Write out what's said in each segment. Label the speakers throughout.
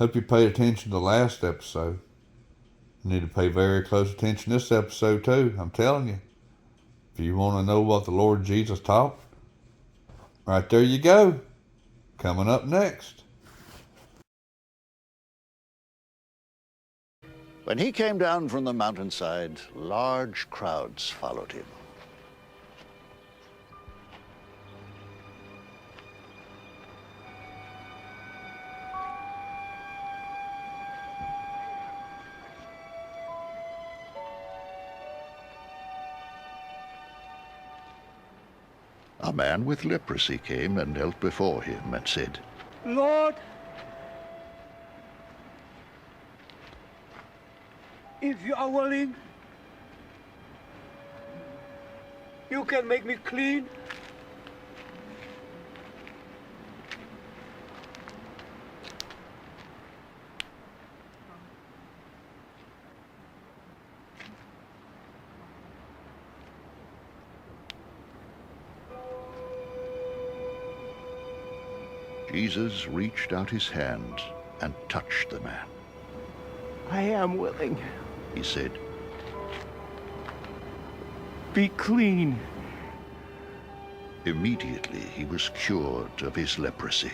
Speaker 1: Hope you paid attention to the last episode. You need to pay very close attention to this episode too, I'm telling you. If you want to know what the Lord Jesus taught, right there you go. Coming up next.
Speaker 2: When he came down from the mountainside, large crowds followed him. A man with leprosy came and knelt before him and said,
Speaker 3: Lord, if you are willing, you can make me clean.
Speaker 2: Jesus reached out his hand and touched the man.
Speaker 3: I am willing.
Speaker 2: He said,
Speaker 3: Be clean.
Speaker 2: Immediately he was cured of his leprosy.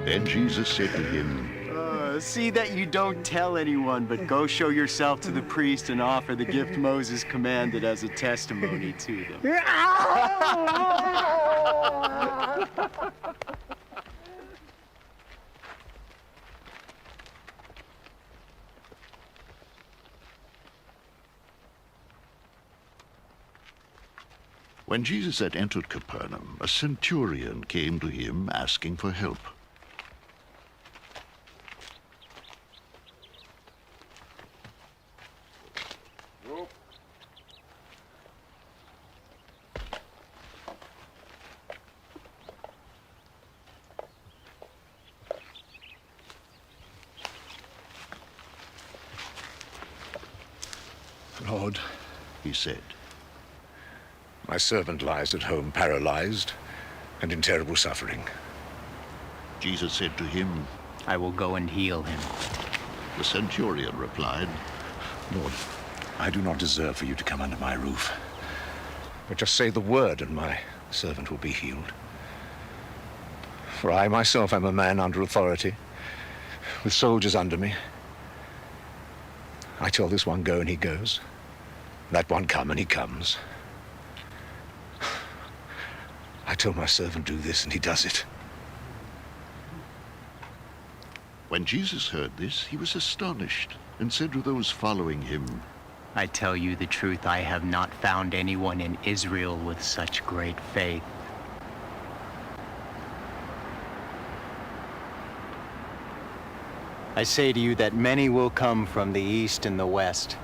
Speaker 2: Then Jesus said to him,
Speaker 4: See that you don't tell anyone, but go show yourself to the priest and offer the gift Moses commanded as a testimony to them.
Speaker 2: When Jesus had entered Capernaum, a centurion came to him asking for help.
Speaker 5: Lord,
Speaker 2: He said,
Speaker 5: my servant lies at home paralyzed and in terrible suffering.
Speaker 2: Jesus said to him,
Speaker 4: I will go and heal him.
Speaker 2: The centurion replied,
Speaker 5: Lord, I do not deserve for you to come under my roof. But just say the word and my servant will be healed. For I myself am a man under authority, with soldiers under me. I tell this one go and he goes, that one come and he comes. I tell my servant do this and he does it.
Speaker 2: When Jesus heard this, he was astonished and said to those following him,
Speaker 4: I tell you the truth, I have not found anyone in Israel with such great faith. I say to you that many will come from the east and the west,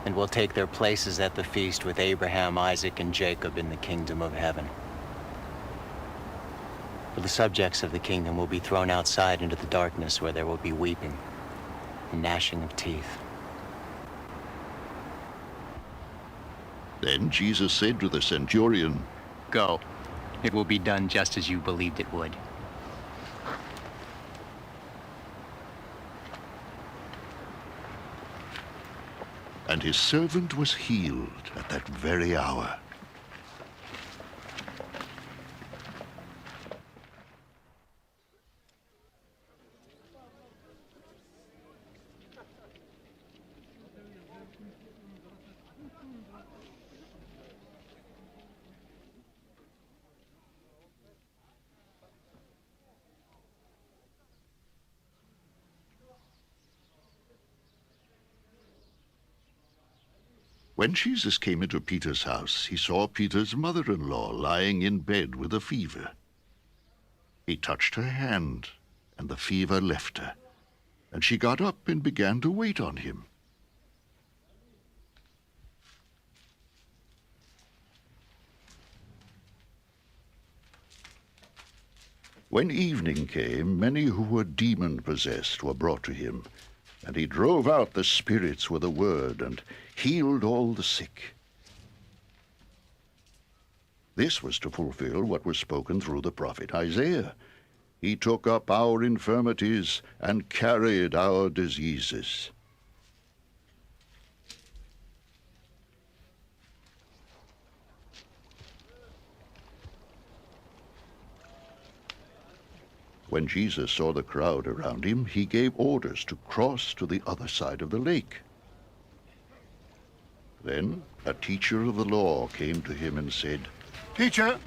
Speaker 4: and will take their places at the feast with Abraham, Isaac, and Jacob in the kingdom of heaven. For the subjects of the kingdom will be thrown outside into the darkness, where there will be weeping and gnashing of teeth.
Speaker 2: Then Jesus said to the centurion,
Speaker 4: Go. It will be done just as you believed it would.
Speaker 2: and his servant was healed at that very hour. When Jesus came into Peter's house, he saw Peter's mother-in-law lying in bed with a fever. He touched her hand, and the fever left her, and she got up and began to wait on him. When evening came, many who were demon-possessed were brought to him, and he drove out the spirits with a word and healed all the sick. This was to fulfill what was spoken through the prophet Isaiah. He took up our infirmities and carried our diseases. When Jesus saw the crowd around him, he gave orders to cross to the other side of the lake. Then a teacher of the law came to him and said,
Speaker 6: Teacher,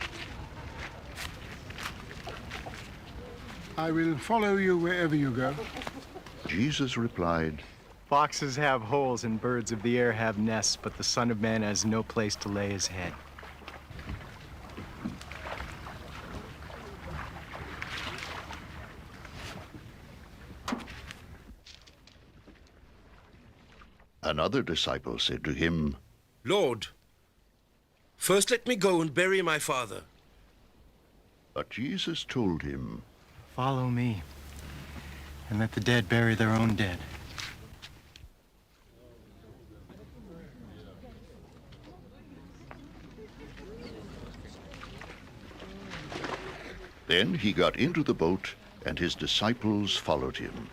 Speaker 6: I will follow you wherever you go.
Speaker 2: Jesus replied,
Speaker 4: Foxes have holes and birds of the air have nests, but the Son of Man has no place to lay his head.
Speaker 2: Another disciple said to him,
Speaker 7: Lord, first let me go and bury my father.
Speaker 2: But Jesus told him,
Speaker 4: Follow me, and let the dead bury their own dead.
Speaker 2: Then he got into the boat, and his disciples followed him.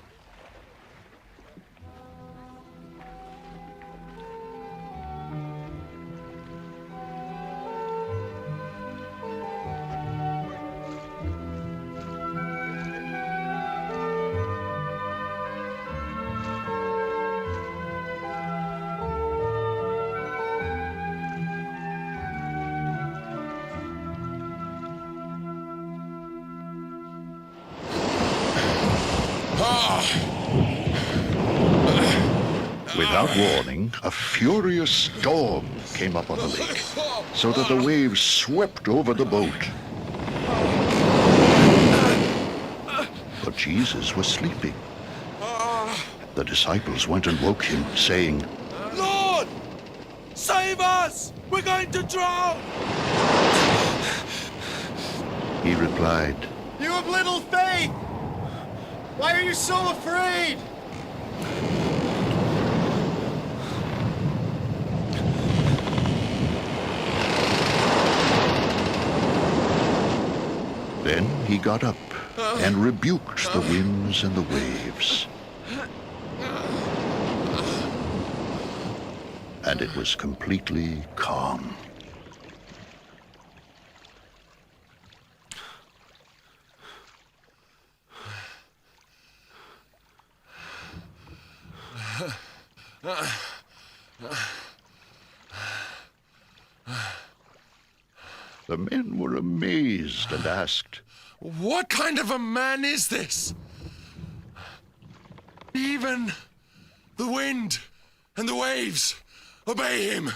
Speaker 2: Without warning, a furious storm came up on the lake, so that the waves swept over the boat. But Jesus was sleeping. The disciples went and woke him, saying,
Speaker 7: Lord, save us! We're going to drown!
Speaker 2: He replied,
Speaker 4: You have little faith! Why are you so afraid?
Speaker 2: Then he got up and rebuked the winds and the waves. And it was completely calm. The men were amazed and asked,
Speaker 7: What kind of a man is this? Even the wind and the waves obey him.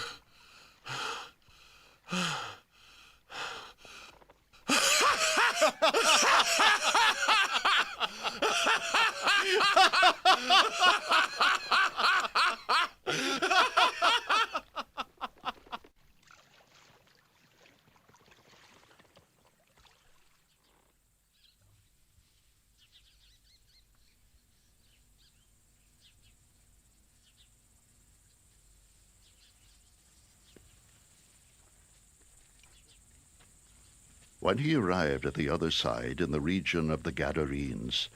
Speaker 2: When he arrived at the other side in the region of the Gadarenes,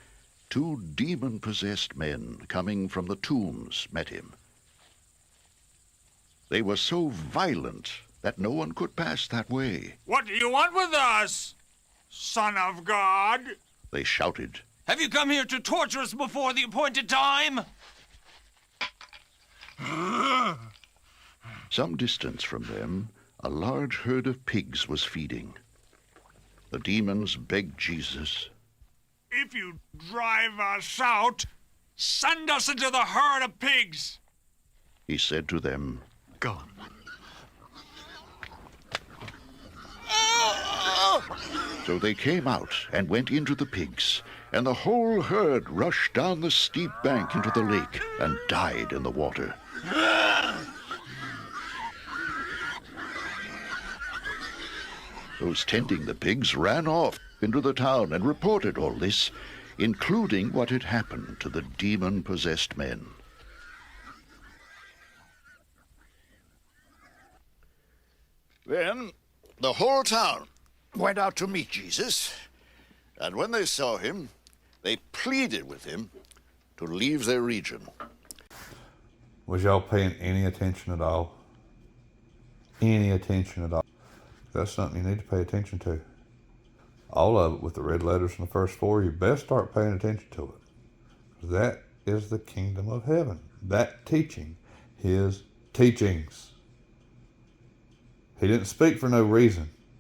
Speaker 2: 2 demon-possessed men coming from the tombs met him. They were so violent that no one could pass that way.
Speaker 8: What do you want with us, Son of God?
Speaker 2: They shouted.
Speaker 8: Have you come here to torture us before the appointed time?
Speaker 2: Some distance from them, a large herd of pigs was feeding. The demons begged Jesus,
Speaker 8: If you drive us out, send us into the herd of pigs.
Speaker 2: He said to them,
Speaker 4: Go.
Speaker 2: So they came out and went into the pigs, and the whole herd rushed down the steep bank into the lake and died in the water. Those tending the pigs ran off into the town and reported all this, including what had happened to the demon-possessed men. Then the whole town went out to meet Jesus, and when they saw him, they pleaded with him to leave their region.
Speaker 1: Was y'all paying any attention at all? Any attention at all? That's something you need to pay attention to. All of it with the red letters in the first 4, you best start paying attention to it. That is the kingdom of heaven. That teaching, his teachings. He didn't speak for no reason.